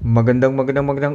Magandang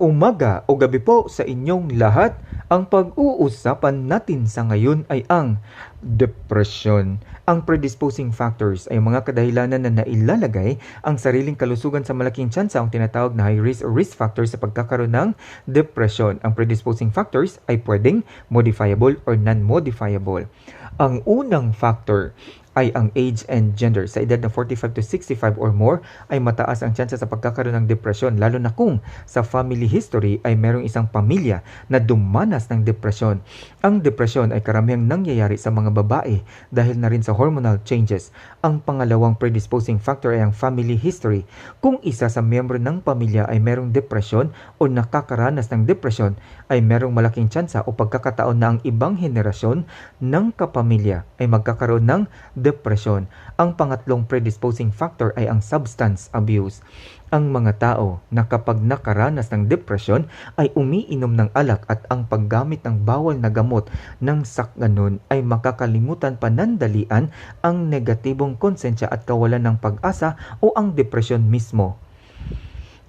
umaga o gabi po sa inyong lahat. Ang pag-uusapan natin sa ngayon ay ang depression. Ang predisposing factors ay mga kadahilanan na nailalagay ang sariling kalusugan sa malaking tsansa, ang tinatawag na high risk or risk factors sa pagkakaroon ng depression. Ang predisposing factors ay pwedeng modifiable or non-modifiable. Ang unang factor ay ang age and gender. Sa edad na 45 to 65 or more ay mataas ang tsansa sa pagkakaroon ng depresyon, lalo na kung sa family history ay merong isang pamilya na dumanas ng depresyon. Ang depresyon ay karamihang nangyayari sa mga babae dahil na rin sa hormonal changes. Ang pangalawang predisposing factor ay ang family history. Kung isa sa miyembro ng pamilya ay merong depresyon o nakakaranas ng depresyon, ay merong malaking tsansa o pagkakataon na ang ibang henerasyon ng kapamilya ay magkakaroon ng depression. Ang pangatlong predisposing factor ay ang substance abuse. Ang mga tao na kapag nakaranas ng depression ay umiinom ng alak at ang paggamit ng bawal na gamot ng sakganon ay makakalimutan panandalian ang negatibong konsensya at kawalan ng pag-asa o ang depresyon mismo.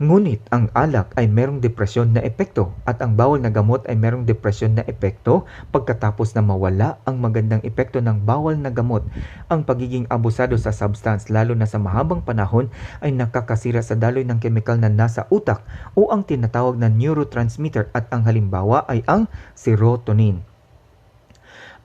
Ngunit ang alak ay merong depresyon na epekto at ang bawal na gamot ay merong depresyon na epekto pagkatapos na mawala ang magandang epekto ng bawal na gamot. Ang pagiging abusado sa substance, lalo na sa mahabang panahon, ay nakakasira sa daloy ng kemikal na nasa utak o ang tinatawag na neurotransmitter, at ang halimbawa ay ang serotonin.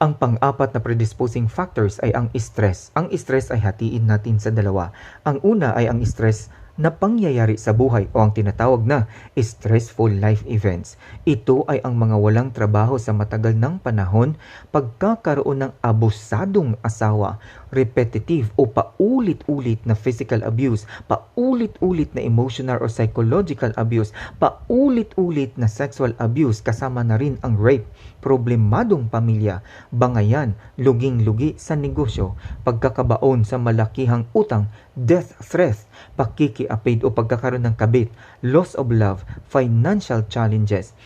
Ang pang-apat na predisposing factors ay ang stress. Ang stress ay hatiin natin sa dalawa. Ang una ay ang stress na pangyayari sa buhay o ang tinatawag na stressful life events. Ito ay ang mga walang trabaho sa matagal ng panahon, pagkakaroon ng abusadong asawa, repetitive o paulit-ulit na physical abuse, paulit-ulit na emotional or psychological abuse, paulit-ulit na sexual abuse, kasama na rin ang rape, problemadong pamilya, bangayan, luging-lugi sa negosyo, pagkakabaon sa malakihang utang, death threat, pakikiapid o pagkakaroon ng kabit, loss of love, financial challenges.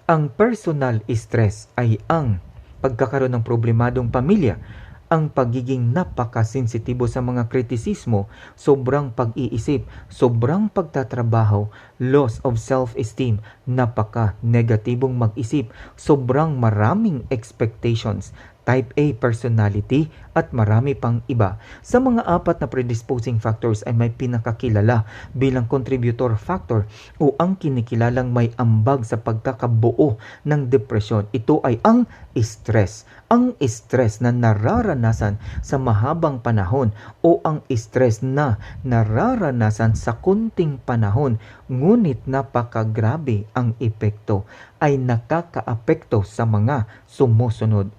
Ang personal stress ay ang pagkakaroon ng problemadong pamilya, ang pagiging napakasensitibo sa mga kritisismo, sobrang pag-iisip, sobrang pagtatrabaho, loss of self-esteem, napaka-negatibong mag-isip, sobrang maraming expectations, type A personality at marami pang iba. Sa mga apat na predisposing factors ay may pinakakilala bilang contributor factor o ang kinikilalang may ambag sa pagkakabuo ng depresyon. Ito ay ang stress. Ang stress na nararanasan sa mahabang panahon o ang stress na nararanasan sa kunting panahon, ngunit napakagrabe ang epekto, ay nakakaapekto sa mga sumusunod.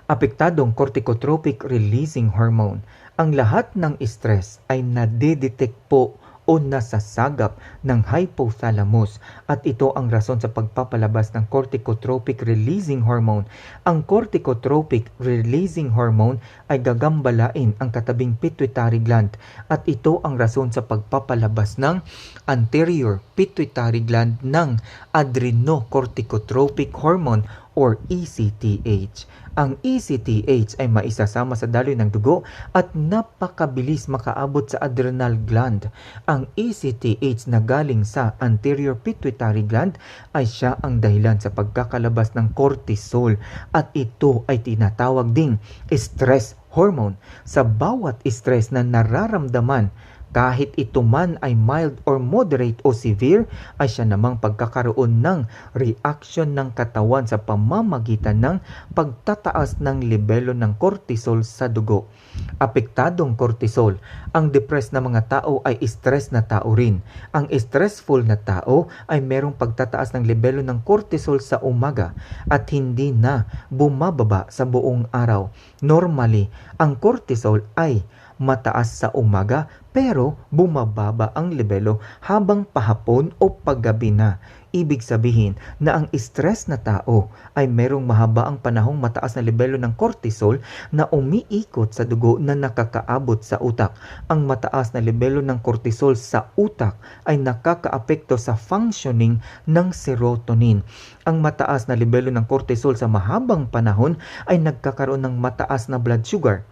Apektadong corticotropic releasing hormone. Ang lahat ng stress ay nadedetect po o nasasagap ng hypothalamus at ito ang rason sa pagpapalabas ng corticotropic releasing hormone. Ang corticotropic releasing hormone ay gagambalain ang katabing pituitary gland at ito ang rason sa pagpapalabas ng anterior pituitary gland ng adrenocorticotropic hormone or ECTH. Ang ECTH ay maisasama sa daloy ng dugo at napakabilis makaabot sa adrenal gland. Ang ECTH na galing sa anterior pituitary gland ay siya ang dahilan sa pagkakalabas ng cortisol at ito ay tinatawag ding stress hormone. Sa bawat stress na nararamdaman, kahit ito man ay mild or moderate o severe, ay siya namang pagkakaroon ng reaction ng katawan sa pamamagitan ng pagtataas ng lebelo ng cortisol sa dugo. Apektadong cortisol. Ang depressed na mga tao ay stress na tao rin. Ang stressful na tao ay merong pagtataas ng lebelo ng cortisol sa umaga at hindi na bumababa sa buong araw. Normally, ang cortisol ay mataas sa umaga pero bumababa ang lebelo habang pahapon o paggabi na. Ibig sabihin na ang stress na tao ay merong mahabaang panahong mataas na lebelo ng cortisol na umiikot sa dugo na nakakaabot sa utak. Ang mataas na lebelo ng cortisol sa utak ay nakakaapekto sa functioning ng serotonin. Ang mataas na lebelo ng cortisol sa mahabang panahon ay nagkakaroon ng mataas na blood sugar,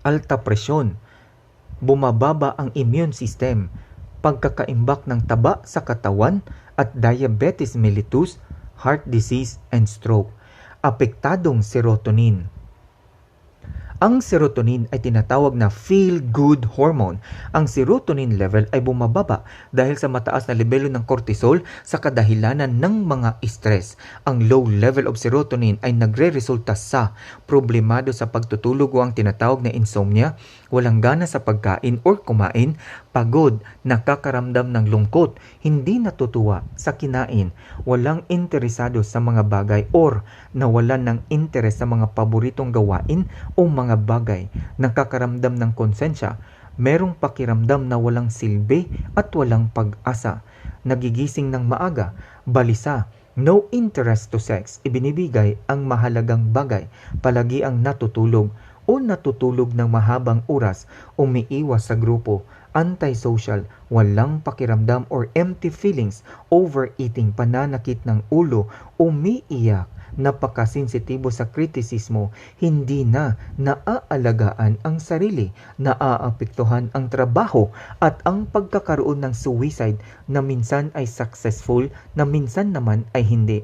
alta presyon, bumababa ang immune system, pagkakaimbak ng taba sa katawan at diabetes mellitus, heart disease, and stroke. Apektadong serotonin. Ang serotonin ay tinatawag na feel-good hormone. Ang serotonin level ay bumababa dahil sa mataas na lebelo ng cortisol sa kadahilanan ng mga stress. Ang low level of serotonin ay nagre-resulta sa problemado sa pagtutulog o ang tinatawag na insomnia, walang gana sa pagkain or kumain, pagod, nakakaramdam ng lungkot, hindi natutuwa sa kinain, walang interesado sa mga bagay or nawalan ng interes sa mga paboritong gawain o mga bagay, nakakaramdam ng konsensya, merong pakiramdam na walang silbi at walang pag-asa, nagigising ng maaga, balisa, no interest to sex, ibinibigay ang mahalagang bagay, palagi ang natutulog o natutulog ng mahabang oras, umiiwas sa grupo, antisocial, walang pakiramdam or empty feelings, overeating, pananakit ng ulo, umiiyak, napakasensitibo sa kritisismo, hindi na naaalagaan ang sarili, naaapektuhan ang trabaho at ang pagkakaroon ng suicide na minsan ay successful, na minsan naman ay hindi.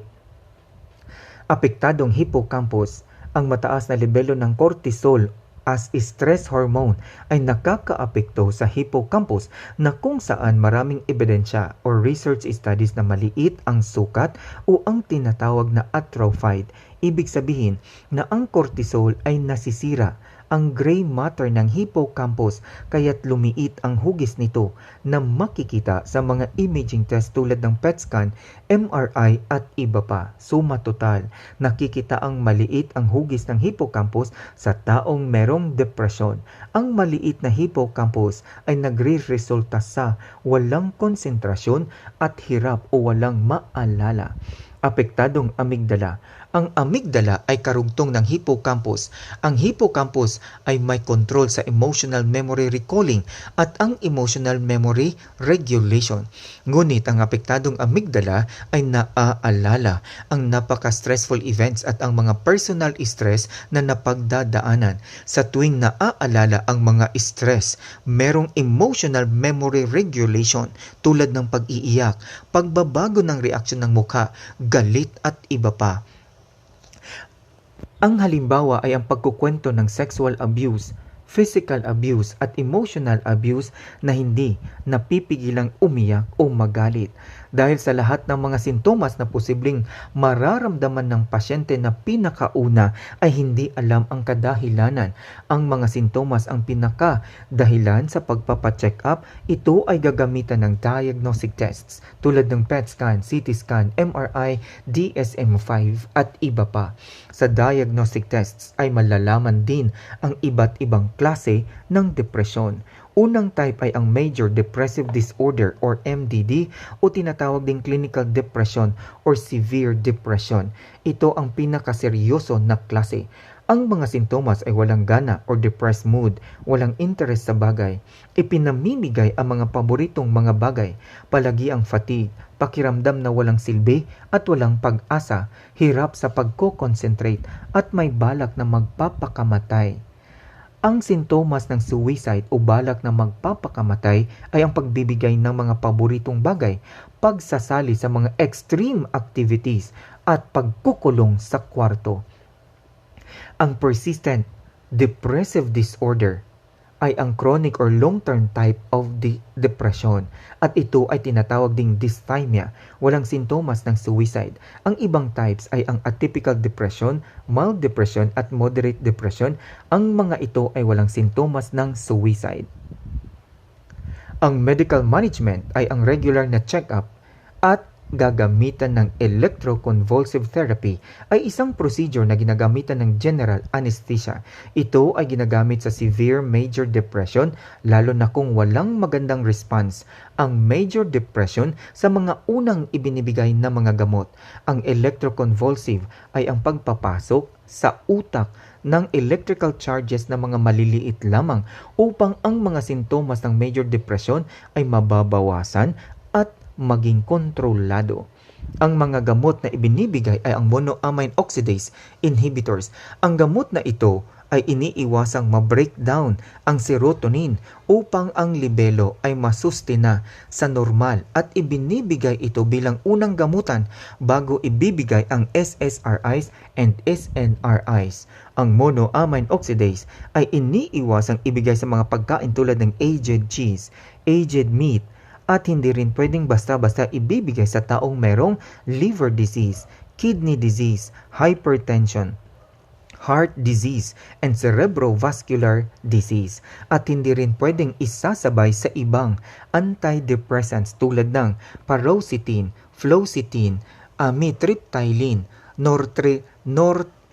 Apektadong hippocampus. Ang mataas na lebelo ng cortisol as stress hormone ay nakakaapekto sa hippocampus na kung saan maraming ebidensya or research studies na maliit ang sukat o ang tinatawag na atrophied. Ibig sabihin na ang cortisol ay nasisira ang gray matter ng hippocampus kaya't lumiit ang hugis nito na makikita sa mga imaging test tulad ng PET scan, MRI at iba pa. Suma total, nakikita ang maliit ang hugis ng hippocampus sa taong merong depresyon. Ang maliit na hippocampus ay nagre-resulta sa walang konsentrasyon at hirap o walang maalala. Apektadong amygdala. Ang amygdala ay karugtong ng hippocampus. Ang hippocampus ay may control sa emotional memory recalling at ang emotional memory regulation. Ngunit ang apektadong amygdala ay naaalala ang napaka-stressful events at ang mga personal stress na napagdadaanan. Sa tuwing naaalala ang mga stress, merong emotional memory regulation tulad ng pag-iiyak, pagbabago ng reaksyon ng mukha, galit at iba pa. Ang halimbawa ay ang pagkukwento ng sexual abuse, physical abuse at emotional abuse na hindi napipigilang umiyak o magalit. Dahil sa lahat ng mga sintomas na posibleng mararamdaman ng pasyente na pinakauna ay hindi alam ang kadahilanan. Ang mga sintomas ang pinakadahilan sa pagpapacheck up, ito ay gagamitan ng diagnostic tests tulad ng PET scan, CT scan, MRI, DSM-5 at iba pa. Sa diagnostic tests ay malalaman din ang iba't ibang klase ng depresyon. Unang type ay ang Major Depressive Disorder or MDD o tinatawag ding clinical depression or severe depression. Ito ang pinakaseryoso na klase. Ang mga sintomas ay walang gana or depressed mood, walang interest sa bagay, ipinamimigay ang mga paboritong mga bagay, palagi ang fatigue, pakiramdam na walang silbi at walang pag-asa, hirap sa pagko-concentrate at may balak na magpapakamatay. Ang sintomas ng suicide o balak na magpapakamatay ay ang pagbibigay ng mga paboritong bagay, pagsasali sa mga extreme activities at pagkukulong sa kwarto. Ang persistent depressive disorder ay ang chronic or long-term type of depression at ito ay tinatawag ding dysthymia, walang sintomas ng suicide. Ang ibang types ay ang atypical depression, mild depression at moderate depression. Ang mga ito ay walang sintomas ng suicide. Ang medical management ay ang regular na check-up at gagamitan ng electroconvulsive therapy ay isang procedure na ginagamitan ng general anesthesia. Ito ay ginagamit sa severe major depression lalo na kung walang magandang response ang major depression sa mga unang ibinibigay na mga gamot. Ang electroconvulsive ay ang pagpapasok sa utak ng electrical charges na mga maliliit lamang upang ang mga sintomas ng major depression ay mababawasan at maging kontrolado. Ang mga gamot na ibinibigay ay ang monoamine oxidase inhibitors. Ang gamot na ito ay iniiwasang ma-breakdown ang serotonin upang ang libelo ay masustina sa normal at ibinibigay ito bilang unang gamutan bago ibibigay ang SSRIs and SNRIs. Ang monoamine oxidase ay iniiwasang ibigay sa mga pagkain tulad ng aged cheese, aged meat, at hindi rin pwedeng basta-basta ibibigay sa taong merong liver disease, kidney disease, hypertension, heart disease, and cerebrovascular disease. At hindi rin pwedeng isasabay sa ibang antidepressants tulad ng paroxetine, fluoxetine, amitriptyline,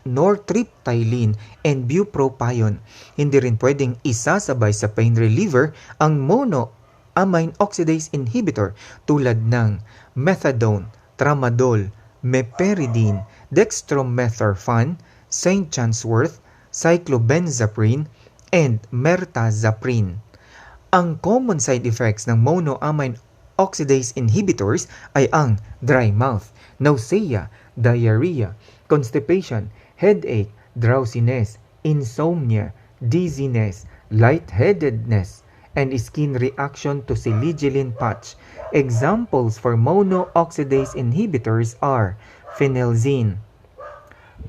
nortriptyline, and bupropion. Hindi rin pwedeng isasabay sa pain reliever ang monoamine oxidase inhibitor tulad ng methadone, tramadol, meperidine, dextromethorphan, St. Chansworth, cyclobenzaprine, and mirtazapine. Ang common side effects ng monoamine oxidase inhibitors ay ang dry mouth, nausea, diarrhea, constipation, headache, drowsiness, insomnia, dizziness, lightheadedness, and skin reaction to siligilin patch. Examples for monooxidase inhibitors are phenelzine,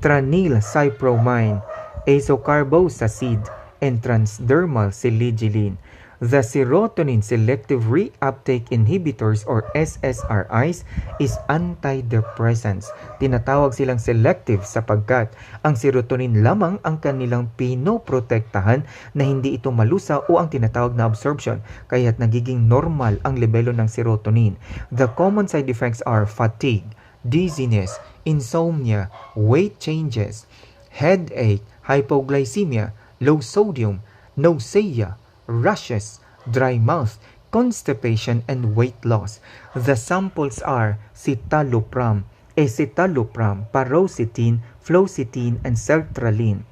tranylcypromine, acecarbosacid, and transdermal siligilin. The serotonin selective reuptake inhibitors or SSRIs is antidepressants. Tinatawag silang selective sapagkat ang serotonin lamang ang kanilang pinoprotektahan na hindi ito malusa o ang tinatawag na absorption, kaya't nagiging normal ang lebelo ng serotonin. The common side effects are fatigue, dizziness, insomnia, weight changes, headache, hypoglycemia, low sodium, nausea, rashes, dry mouth, constipation, and weight loss. The samples are citalopram, escitalopram, paroxetine, fluoxetine, and sertraline.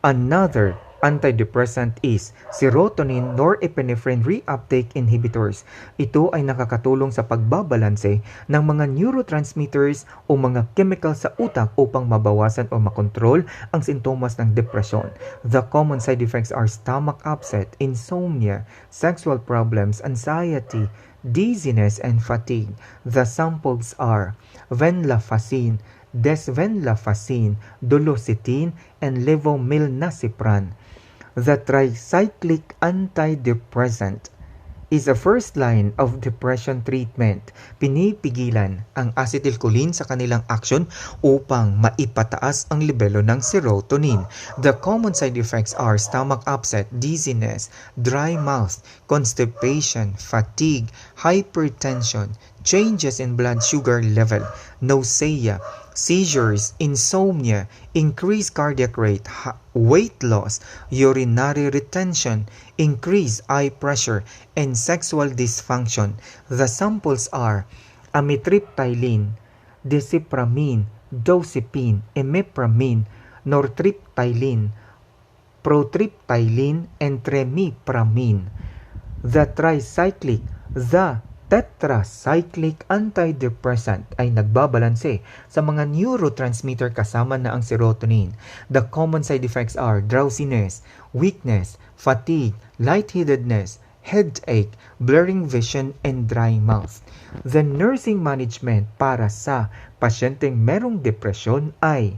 Another antidepressant is serotonin norepinephrine reuptake inhibitors. Ito ay nakakatulong sa pagbabalanse ng mga neurotransmitters o mga chemical sa utak upang mabawasan o makontrol ang sintomas ng depresyon. The common side effects are stomach upset, insomnia, sexual problems, anxiety, dizziness, and fatigue. The samples are venlafaxine, desvenlafaxine, duloxetine, and levomilnacipran. The tricyclic antidepressant is a first line of depression treatment. Pinipigilan ang acetylcholine sa kanilang aksyon upang maipataas ang lebelo ng serotonin. The common side effects are stomach upset, dizziness, dry mouth, constipation, fatigue, hypertension, changes in blood sugar level, nausea, seizures, insomnia, increased cardiac rate, weight loss, urinary retention, increased eye pressure, and sexual dysfunction. The samples are amitriptyline, desipramine, dozepine, imipramine, nortriptyline, protriptyline, and trimipramine. The tetracyclic antidepressant ay nagbabalanse sa mga neurotransmitter kasama na ang serotonin. The common side effects are drowsiness, weakness, fatigue, lightheadedness, headache, blurring vision, and dry mouth. The nursing management para sa pasyenteng merong depresyon ay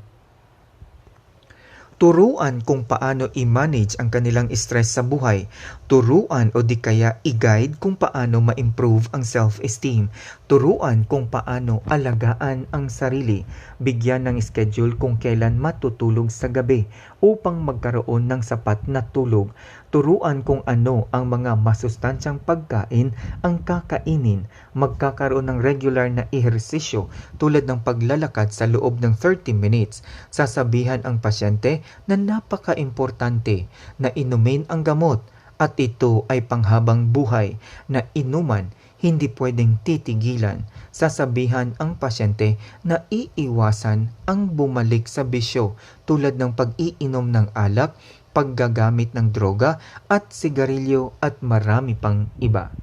turuan kung paano i-manage ang kanilang stress sa buhay. Turuan o di kaya i-guide kung paano ma-improve ang self-esteem. Turuan kung paano alagaan ang sarili. Bigyan ng schedule kung kailan matutulog sa gabi upang magkaroon ng sapat na tulog. Turuan kung ano ang mga masustansyang pagkain ang kakainin. Magkakaroon ng regular na ehersisyo tulad ng paglalakad sa loob ng 30 minutes. Sasabihan ang pasyente na napaka-importante na inumin ang gamot at ito ay panghabang buhay na inuman, hindi pwedeng titigilan. Sasabihan ang pasyente na iiwasan ang bumalik sa bisyo tulad ng pag-iinom ng alak, paggagamit ng droga at sigarilyo at marami pang iba.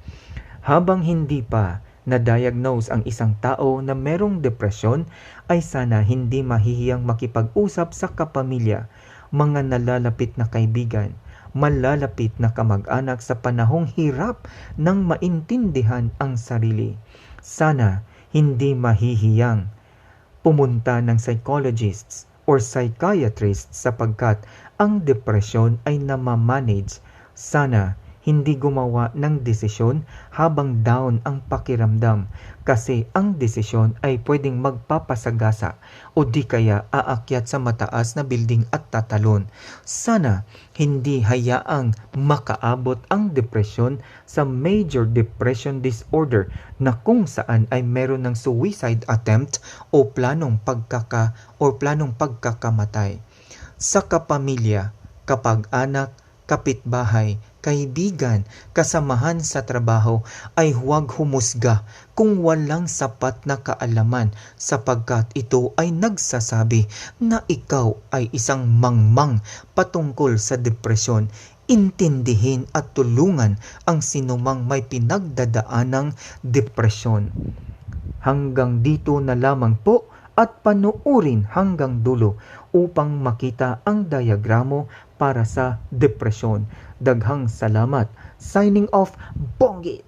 Habang hindi pa na-diagnose ang isang tao na merong depresyon, ay sana hindi mahihiyang makipag-usap sa kapamilya. mga nalalapit na kaibigan, malalapit na kamag-anak sa panahong hirap ng maintindihan ang sarili. Sana hindi mahihiyang pumunta ng psychologists or psychiatrists sapagkat ang depresyon ay namamanage. Sana hindi gumawa ng desisyon habang down ang pakiramdam kasi ang desisyon ay pwedeng magpapasagasa o di kaya aakyat sa mataas na building at tatalon. Sana hindi hayaang makaabot ang depresyon sa major depression disorder na kung saan ay meron ng suicide attempt o planong pagkakamatay. Sa kapamilya, kapag-anak, kapitbahay, kaibigan, kasamahan sa trabaho ay huwag humusga kung walang sapat na kaalaman sapagkat ito ay nagsasabi na ikaw ay isang mangmang patungkol sa depresyon. Intindihin at tulungan ang sinumang may pinagdadaanang depresyon. Hanggang dito na lamang po at panuurin hanggang dulo upang makita ang diagramo para sa depresyon. Daghang salamat. Signing off, Bonggit!